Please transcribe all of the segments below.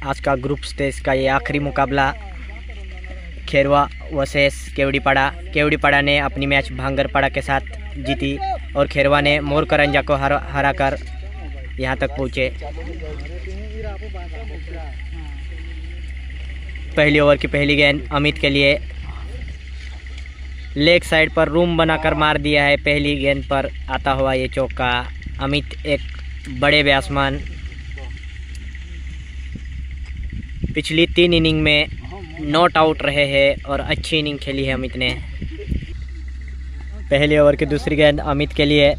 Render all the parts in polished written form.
आज का group stage का ये आखिरी मुकाबला खेरवा वर्सेस केवड़ीपाड़ा। केवड़ीपाड़ा ने अपनी मैच भांगरपाड़ा के साथ जीती और खेरवा ने मोरकरंजा को हराकर यहाँ तक पहुँचे। पहली ओवर की पहली गेंद अमित के लिए, लेग साइड पर रूम बनाकर मार दिया है। पहली गेंद पर आता हुआ ये चौका। अमित एक बड़े बैट्समैन, पिछली 3 इनिंग में नॉट आउट रहे हैं और अच्छी इनिंग खेली है अमित ने। पहले ओवर की दूसरी गेंद अमित के लिए,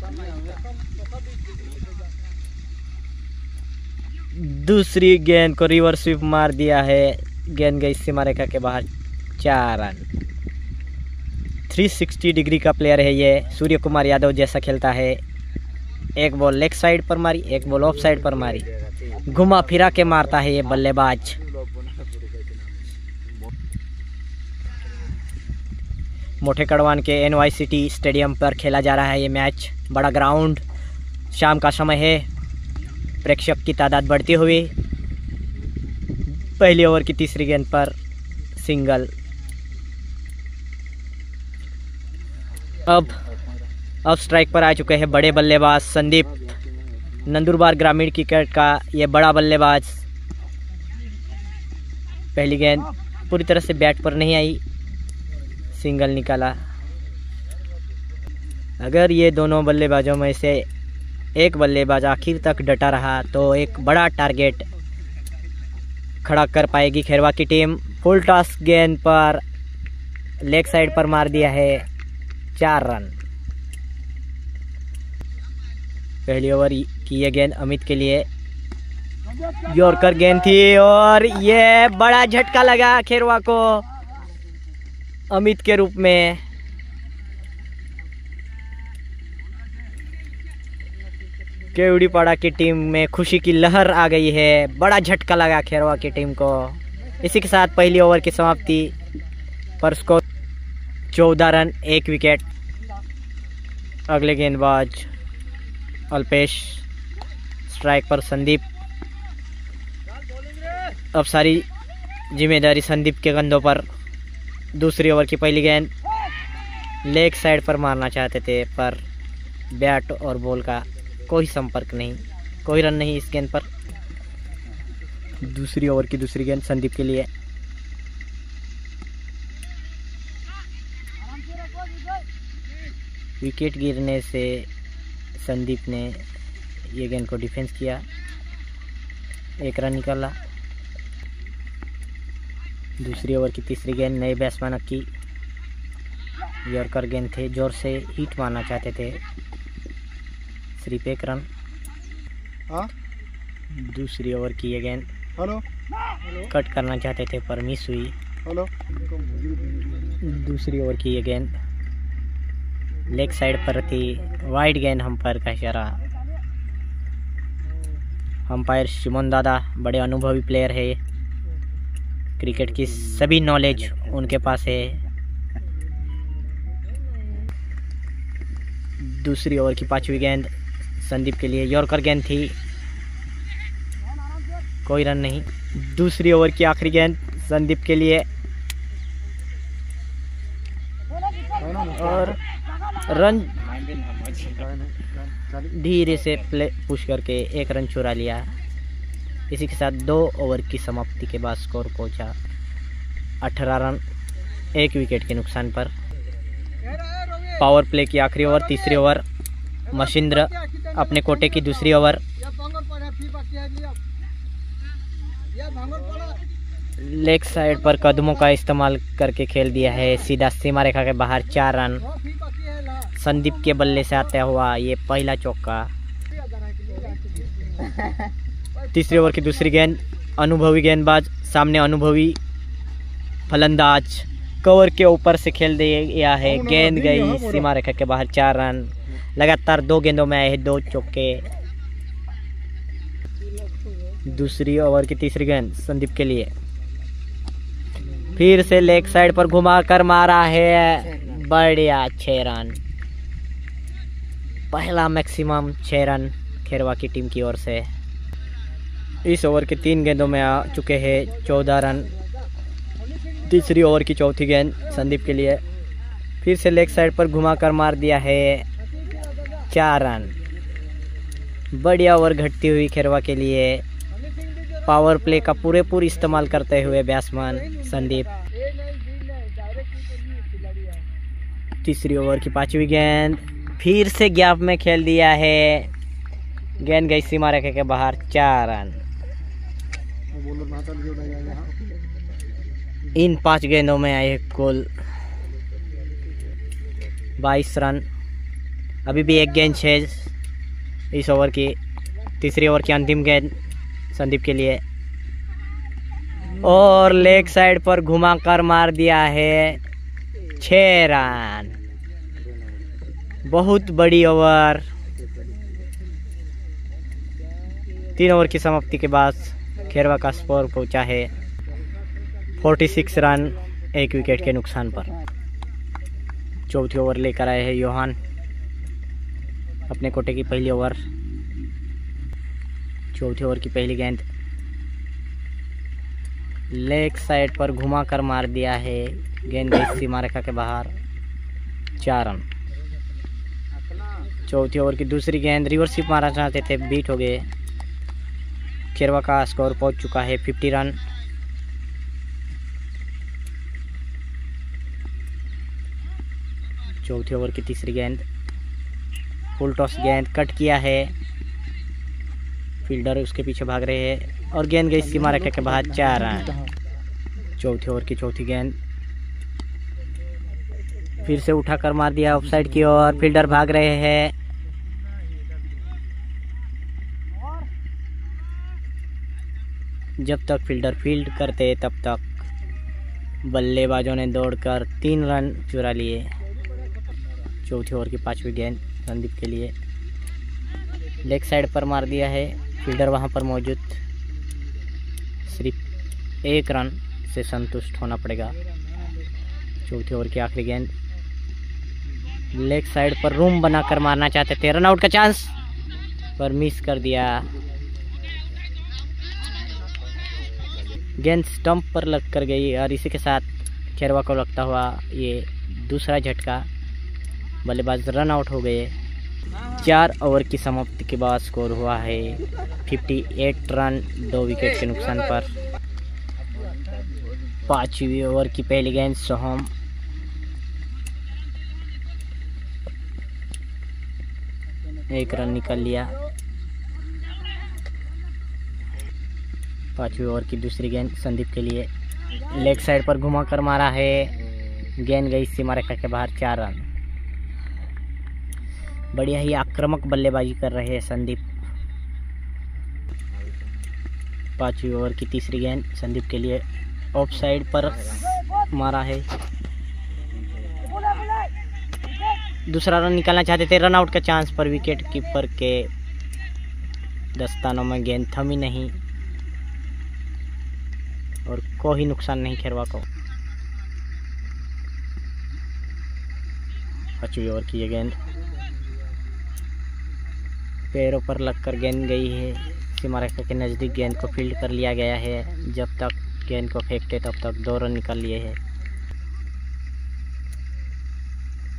दूसरी गेंद को रिवर्स स्वीप मार दिया है। गेंद गई सीमा रेखा के बाहर, 4 रन। 360 डिग्री का प्लेयर है ये, सूर्य कुमार यादव जैसा खेलता है। एक बॉल लेग साइड पर मारी, एक बॉल ऑफ साइड पर मारी, घुमा फिरा के मारता है ये बल्लेबाज। मोटे कड़वान के NYCT स्टेडियम पर खेला जा रहा है ये मैच। बड़ा ग्राउंड, शाम का समय है, प्रेक्षक की तादाद बढ़ती हुई। पहली ओवर की तीसरी गेंद पर सिंगल। अब स्ट्राइक पर आ चुके हैं बड़े बल्लेबाज संदीप, नंदुरबार ग्रामीण क्रिकेट का ये बड़ा बल्लेबाज। पहली गेंद पूरी तरह से बैट पर नहीं आई, सिंगल निकाला। अगर ये दोनों बल्लेबाजों में से एक बल्लेबाज आखिर तक डटा रहा तो एक बड़ा टारगेट खड़ा कर पाएगी खेरवा की टीम। फुल टॉस गेंद पर लेग साइड पर मार दिया है, 4 रन। पहली ओवर की ये गेंद अमित के लिए, यॉर्कर गेंद थी और ये बड़ा झटका लगा खेरवा को अमित के रूप में। केवड़ीपाड़ा की टीम में खुशी की लहर आ गई है, बड़ा झटका लगा खेरवा की टीम को। इसी के साथ पहली ओवर की समाप्ति पर स्कोर 14 रन 1 विकेट। अगले गेंदबाज अल्पेश, स्ट्राइक पर संदीप। अब सारी जिम्मेदारी संदीप के कंधों पर। दूसरी ओवर की पहली गेंद लेग साइड पर मारना चाहते थे पर बैट और बॉल का कोई संपर्क नहीं, कोई रन नहीं इस गेंद पर। दूसरी ओवर की दूसरी गेंद संदीप के लिए, विकेट गिरने से संदीप ने ये गेंद को डिफेंस किया, 1 रन निकाला। दूसरी ओवर की तीसरी गेंद नए बैट्समैन की यॉर्कर गेंद थे, जोर से हिट मारना चाहते थे, सिर्फ 1 रन। दूसरी ओवर की ये गेंद कट करना चाहते थे पर मिस हुई। दूसरी ओवर की ये गेंद लेग साइड पर थी, वाइड गेंद अंपायर का इशारा। अंपायर शिमोन दादा बड़े अनुभवी प्लेयर है, क्रिकेट की सभी नॉलेज उनके पास है। दूसरी ओवर की 5वीं गेंद संदीप के लिए, यॉर्कर गेंद थी, कोई रन नहीं। दूसरी ओवर की आखिरी गेंद संदीप के लिए और रन धीरे से प्ले पुश करके 1 रन चुरा लिया। इसी के साथ 2 ओवर की समाप्ति के बाद स्कोर पहुंचा 18 रन 1 विकेट के नुकसान पर। पावर प्ले की आखिरी ओवर, तीसरी ओवर। मशिंद्र अपने कोटे की दूसरी ओवर, लेग साइड पर कदमों का इस्तेमाल करके खेल दिया है, सीधा सीमा रेखा के बाहर, 4 रन। संदीप के बल्ले से आता हुआ ये पहला चौका। तीसरी ओवर की दूसरी गेंद, अनुभवी गेंदबाज सामने, अनुभवी फलंदाज कवर के ऊपर से खेल दिया है, गेंद गई सीमा रेखा के बाहर, 4 रन। लगातार 2 गेंदों में आए हैं 2 चौके। दूसरी ओवर की तीसरी गेंद संदीप के लिए, फिर से लेग साइड पर घुमा कर मारा है, बढ़िया 6 रन। पहला मैक्सिमम 6 रन खेरवा की टीम की ओर से। इस ओवर के 3 गेंदों में आ चुके हैं 14 रन। तीसरी ओवर की चौथी गेंद संदीप के लिए, फिर से लेग साइड पर घुमाकर मार दिया है 4 रन। बढ़िया ओवर घटती हुई खेरवा के लिए। पावर प्ले का पूरेपूर इस्तेमाल करते हुए बैट्समैन संदीप। तीसरी ओवर की 5वीं गेंद, फिर से गैप में खेल दिया है, गेंद गई सीमा रेखा के बाहर, 4 रन। इन 5 गेंदों में आए कुल 22 रन। अभी भी एक गेंद शेष इस ओवर की। तीसरी ओवर की अंतिम गेंद संदीप के लिए, और लेग साइड पर घुमाकर मार दिया है 6 रन। बहुत बड़ी ओवर। 3 ओवर की समाप्ति के बाद खेरवा का स्कोर पहुंचा है 46 रन 1 विकेट के नुकसान पर। चौथी ओवर लेकर आए हैं योहान अपने कोटे की पहली ओवर। चौथी ओवर की पहली गेंद लेग साइड पर घुमाकर मार दिया है, गेंद गई सीमा रेखा के बाहर, 4 रन। चौथी ओवर की दूसरी गेंद रिवर्सिप मारना चाहते थे, बीट हो गए। खेरवा का स्कोर पहुंच चुका है 50 रन। चौथी ओवर की तीसरी गेंद फुल टॉस गेंद, कट किया है, फील्डर उसके पीछे भाग रहे हैं और गेंद गई सीमा रेखा के बाहर, 4 रन। चौथी ओवर की चौथी गेंद फिर से उठाकर मार दिया ऑफसाइड की ओर, फील्डर भाग रहे हैं। जब तक फील्डर फील्ड करते तब तक बल्लेबाजों ने दौड़कर 3 रन चुरा लिए। चौथी ओवर की 5वीं गेंद संदीप के लिए, लेग साइड पर मार दिया है, फील्डर वहां पर मौजूद, सिर्फ 1 रन से संतुष्ट होना पड़ेगा। चौथी ओवर की आखिरी गेंद लेग साइड पर रूम बनाकर मारना चाहते थे, रन आउट का चांस पर मिस कर दिया। गेंद स्टंप पर लग कर गई और इसी के साथ खेरवा को लगता हुआ ये दूसरा झटका, बल्लेबाज रन आउट हो गए। 4 ओवर की समाप्ति के बाद स्कोर हुआ है 58 रन 2 विकेट के नुकसान पर। 5वीं ओवर की पहली गेंद सोहम, एक रन निकल लिया। 5वीं ओवर की दूसरी गेंद संदीप के लिए, लेग साइड पर घुमाकर मारा है, गेंद गई सीमा रेखा के बाहर, 4 रन। बढ़िया ही आक्रामक बल्लेबाजी कर रहे हैं संदीप। 5वीं ओवर की तीसरी गेंद संदीप के लिए, ऑफ साइड पर मारा है, दूसरा रन निकालना चाहते थे, रन आउट का चांस पर विकेट कीपर के दस्तानों में गेंद थमी नहीं और कोई नुकसान नहीं खेरवा को। 5वीं ओवर की ये गेंद पैरों पर लगकर गेंद गई है सीमा रेखा के नज़दीक, गेंद को फील्ड कर लिया गया है। जब तक गेंद को फेंकते तब तक 2 रन निकाल लिए हैं।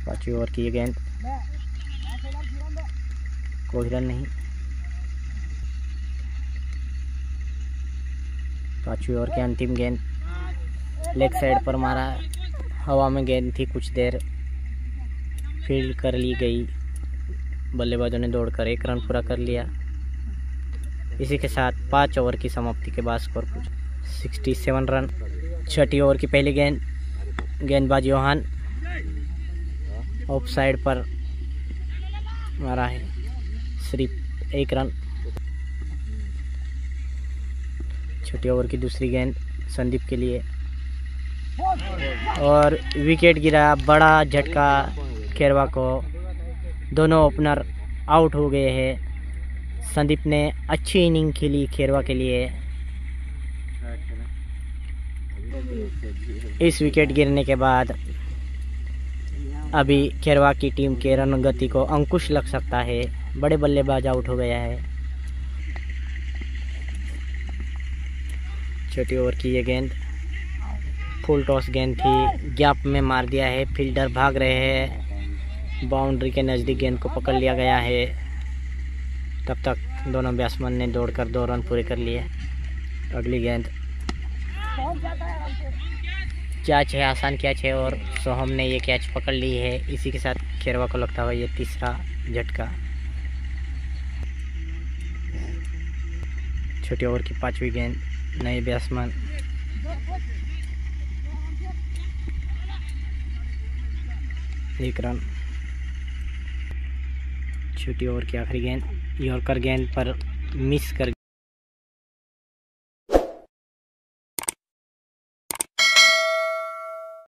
5वीं ओवर की ये गेंद, कोई रन नहीं। 5वीं ओवर की अंतिम गेंद लेग साइड पर मारा, हवा में गेंद थी, कुछ देर फील्ड कर ली गई, बल्लेबाजों ने दौड़कर 1 रन पूरा कर लिया। इसी के साथ 5 ओवर की समाप्ति के बाद स्कोर 67 रन। 6ठी ओवर की पहली गेंद, गेंदबाज योहान ऑफ साइड पर मारा है, सिर्फ 1 रन। 6ठी ओवर की दूसरी गेंद संदीप के लिए और विकेट गिरा, बड़ा झटका खेरवा को। दोनों ओपनर आउट हो गए हैं। संदीप ने अच्छी इनिंग खेली खेरवा के लिए। इस विकेट गिरने के बाद अभी खेरवा की टीम के रन गति को अंकुश लग सकता है। बड़े बल्लेबाज आउट हो गया है। छोटी ओवर की ये गेंद फुल टॉस गेंद थी, गैप में मार दिया है, फील्डर भाग रहे हैं, बाउंड्री के नज़दीक गेंद को पकड़ लिया गया है। तब तक दोनों बैट्समैन ने दौड़कर 2 रन पूरे कर लिए। अगली गेंद कैच है, आसान कैच है और सोहम ने ये कैच पकड़ ली है। इसी के साथ खेरवा को लगता हुआ ये तीसरा झटका। छोटी ओवर की 5वीं गेंद, नए बैट्समैन, एक रन। छोटी ओवर की आखिरी गेंद यॉर्कर गेंद पर मिस कर